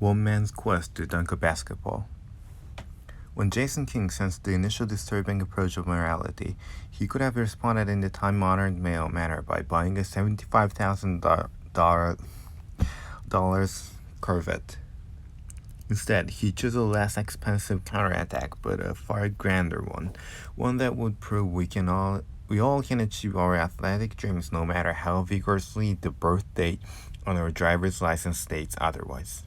One man's quest to dunk a basketball. When Jason King sensed the initial disturbing approach of morality, he could have responded in the time-honored male manner by buying a $75,000 Corvette. Instead, he chose a less expensive counterattack, but a far grander one that would prove we all can achieve our athletic dreams no matter how vigorously the birth date on our driver's license states otherwise.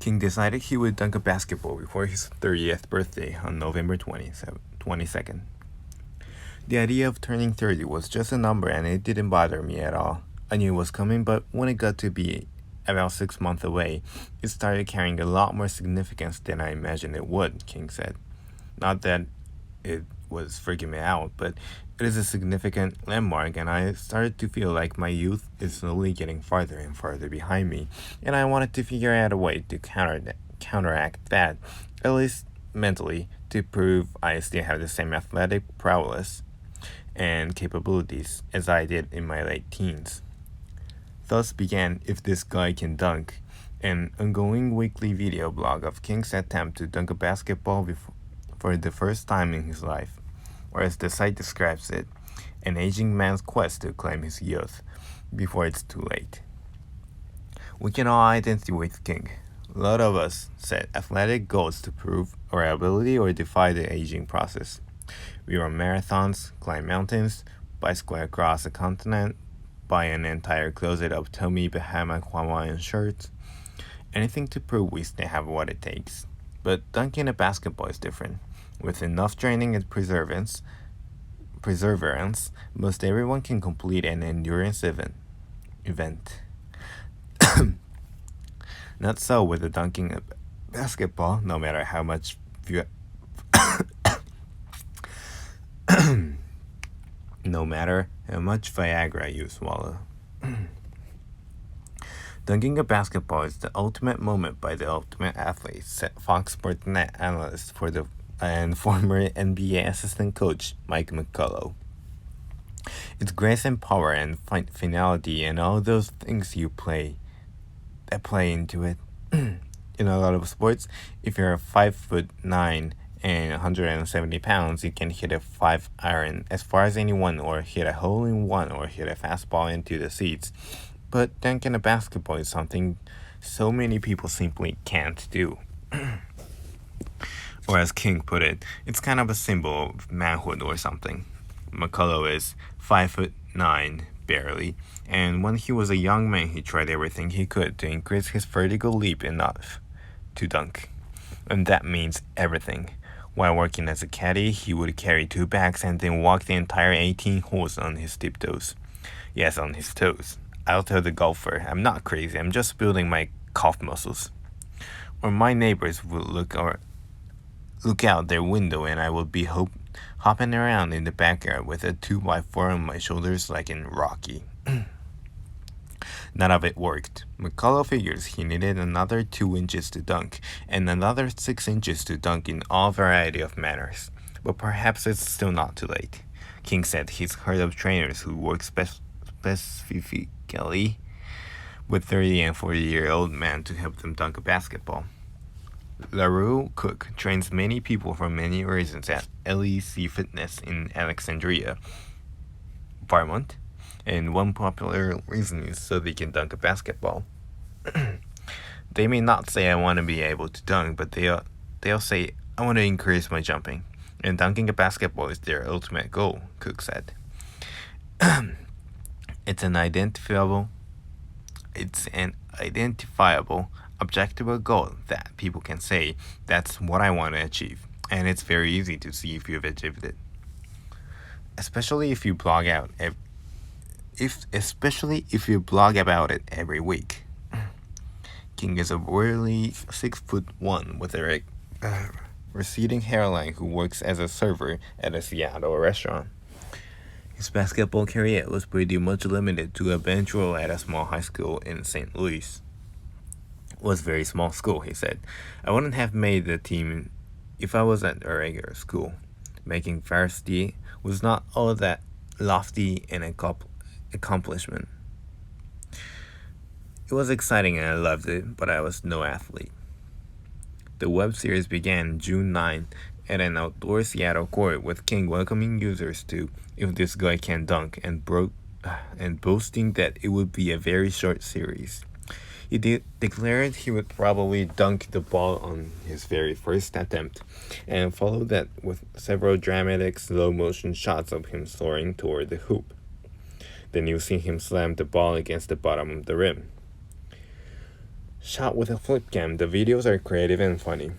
King decided he would dunk a basketball before his 30th birthday on November 22nd. The idea of turning 30 was just a number and it didn't bother me at all. I knew it was coming, but when it got to be about 6 months away, it started carrying a lot more significance than I imagined it would, King said. Not that it was freaking me out, but it is a significant landmark, and I started to feel like my youth is slowly getting farther and farther behind me, and I wanted to figure out a way to counteract that, at least mentally, to prove I still have the same athletic prowess and capabilities as I did in my late teens. Thus began If This Guy Can Dunk, an ongoing weekly video blog of King's attempt to dunk a basketball for the first time in his life, or as the site describes it, an aging man's quest to claim his youth before it's too late. We can all identify with King. A lot of us set athletic goals to prove our ability or defy the aging process. We run marathons, climb mountains, bicycle across a continent, buy an entire closet of Tommy Bahama Hawaiian shirts. Anything to prove we still have what it takes. But dunking a basketball is different. With enough training and perseverance, most everyone can complete an endurance event. Not so with the dunking a basketball, no matter how much Viagra you swallow. Dunking a basketball is the ultimate moment by the ultimate athlete, said Fox Sports Net analyst and former NBA assistant coach Mike McCullough. It's grace and power and finality and all those things that play into it. In a lot of sports, if you're 5'9" and 170 pounds, you can hit a 5-iron as far as anyone, or hit a hole-in-one, or hit a fastball into the seats. But dunking a basketball is something so many people simply can't do. Or as King put it, it's kind of a symbol of manhood or something. McCullough is 5'9", barely, and when he was a young man he tried everything he could to increase his vertical leap enough to dunk. And that means everything. While working as a caddy, he would carry 2 bags and then walk the entire 18 holes on his tiptoes. Yes, on his toes. I'll tell the golfer, I'm not crazy, I'm just building my calf muscles. Or my neighbors would look out their window and I would be hopping around in the backyard with a 2x4 on my shoulders like in Rocky. None of it worked. McCullough figures he needed another 2 inches to dunk and another 6 inches to dunk in all variety of manners. But perhaps it's still not too late. King said he's heard of trainers who work specifically with 30 and 40-year-old men to help them dunk a basketball. LaRue Cook trains many people for many reasons at LEC Fitness in Alexandria, Vermont, and one popular reason is so they can dunk a basketball. They may not say I want to be able to dunk, but they'll say I want to increase my jumping, and dunking a basketball is their ultimate goal, Cook said. It's an identifiable, objective goal that people can say, that's what I want to achieve, and it's very easy to see if you've achieved it. Especially if you blog about it every week. King is a burly 6'1" with a receding hairline who works as a server at a Seattle restaurant. His basketball career was pretty much limited to a bench role at a small high school in St. Louis. It was a very small school, he said. I wouldn't have made the team if I was at a regular school. Making varsity was not all that lofty an accomplishment. It was exciting and I loved it, but I was no athlete. The web series began June 9 at an outdoor Seattle court with King welcoming users to If This Guy Can Dunk and boasting that it would be a very short series. He declared he would probably dunk the ball on his very first attempt, and followed that with several dramatic slow-motion shots of him soaring toward the hoop. Then you see him slam the ball against the bottom of the rim. Shot with a flip cam, the videos are creative and funny.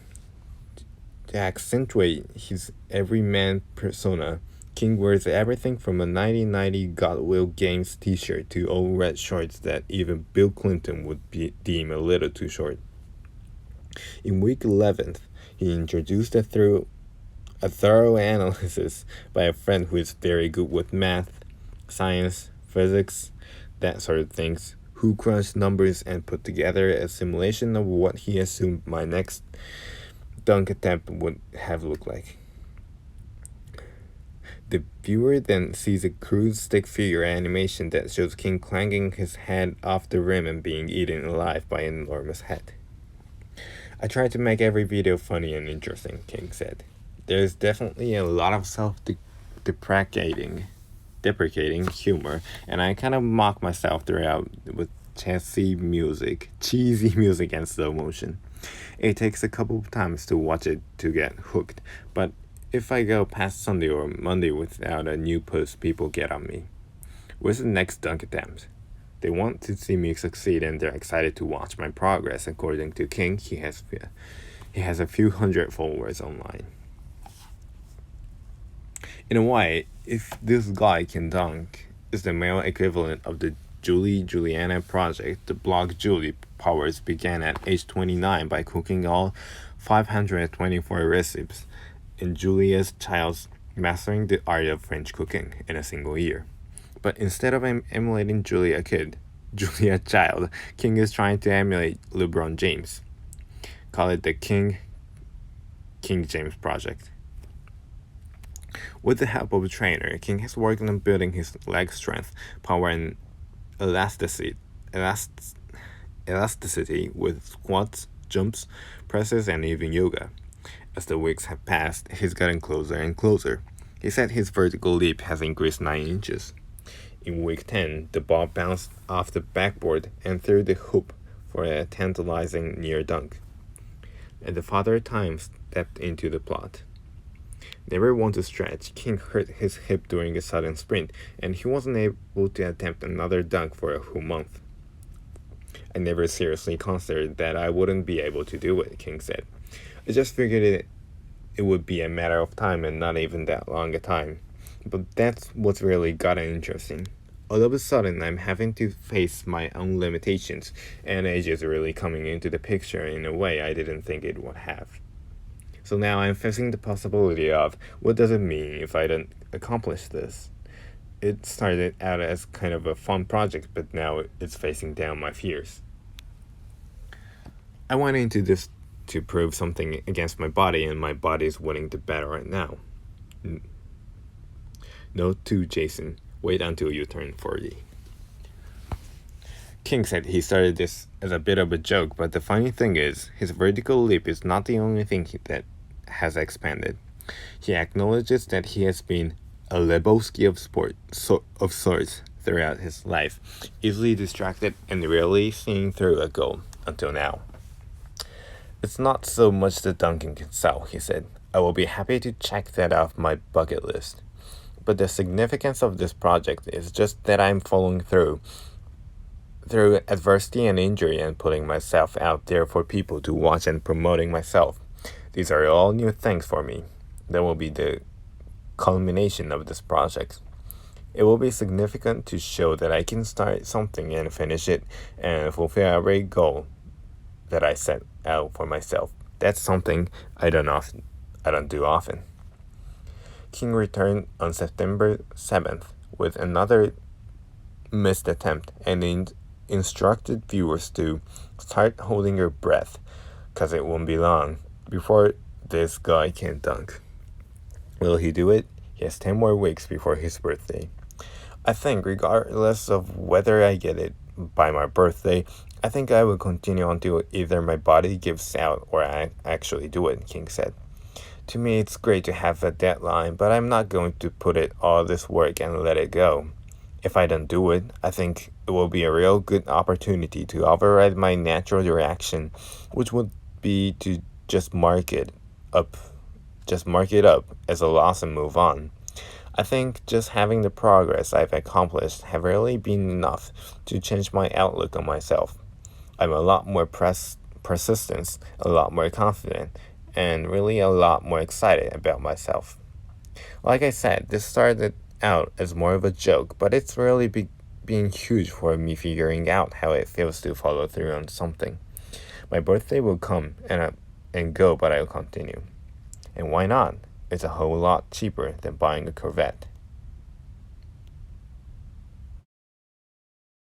To accentuate his everyman persona, King wears everything from a 1990 God Will Games t-shirt to old red shorts that even Bill Clinton would deem a little too short. In week 11th, he introduced a thorough analysis by a friend who is very good with math, science, physics, that sort of things, who crunched numbers and put together a simulation of what he assumed my next dunk attempt would have looked like. The viewer then sees a crude stick figure animation that shows King clanging his head off the rim and being eaten alive by an enormous head. I tried to make every video funny and interesting, King said. There's definitely a lot of self-deprecating humor, and I kind of mock myself throughout with cheesy music and slow motion. It takes a couple of times to watch it to get hooked, but if I go past Sunday or Monday without a new post, people get on me. Where's the next dunk attempt? They want to see me succeed and they're excited to watch my progress. According to King, he has a few hundred followers online. In a way, If This Guy Can Dunk is the male equivalent of the Juliana project. The blog Julie Powers began at age 29 by cooking all 524 recipes in Julia's Child's Mastering the Art of French Cooking in a single year. But instead of emulating Julia Child, King is trying to emulate LeBron James. Call it the King James Project. With the help of a trainer, King has worked on building his leg strength, power, and elasticity with squats, jumps, presses, and even yoga. As the weeks have passed, he's gotten closer and closer. He said his vertical leap has increased 9 inches. In week 10, the ball bounced off the backboard and through the hoop for a tantalizing near dunk. And the Father Time stepped into the plot. Never one to stretch, King hurt his hip during a sudden sprint, and he wasn't able to attempt another dunk for a whole month. I never seriously considered that I wouldn't be able to do it, King said. I just figured it would be a matter of time and not even that long a time. But that's what's really gotten interesting. All of a sudden, I'm having to face my own limitations, and age is really coming into the picture in a way I didn't think it would have. So now I'm facing the possibility of what does it mean if I don't accomplish this? It started out as kind of a fun project, but now it's facing down my fears. I went into this to prove something against my body, and my body is winning the battle right now. Note to Jason, wait until you turn 40. King said he started this as a bit of a joke, but the funny thing is, his vertical leap is not the only thing that has expanded. He acknowledges that he has been a Lebowski of sorts throughout his life, easily distracted and rarely seeing through a goal until now. It's not so much the dunking itself, he said. I will be happy to check that off my bucket list. But the significance of this project is just that I'm following through adversity and injury and putting myself out there for people to watch and promoting myself. These are all new things for me. That will be the culmination of this project. It will be significant to show that I can start something and finish it and fulfill every goal that I set out for myself. That's something I don't do often. King returned on September 7th with another missed attempt and instructed viewers to start holding your breath, cause it won't be long before this guy can dunk. Will he do it? He has 10 more weeks before his birthday. I think regardless of whether I get it by my birthday, I think I will continue until either my body gives out or I actually do it, King said. To me, it's great to have a deadline, but I'm not going to put it all this work and let it go. If I don't do it, I think it will be a real good opportunity to override my natural reaction, which would be to just mark it up as a loss and move on. I think just having the progress I've accomplished have really been enough to change my outlook on myself. I'm a lot more persistent, a lot more confident, and really a lot more excited about myself. Like I said, this started out as more of a joke, but it's really been huge for me figuring out how it feels to follow through on something. My birthday will come and go, but I'll continue. And why not? It's a whole lot cheaper than buying a Corvette.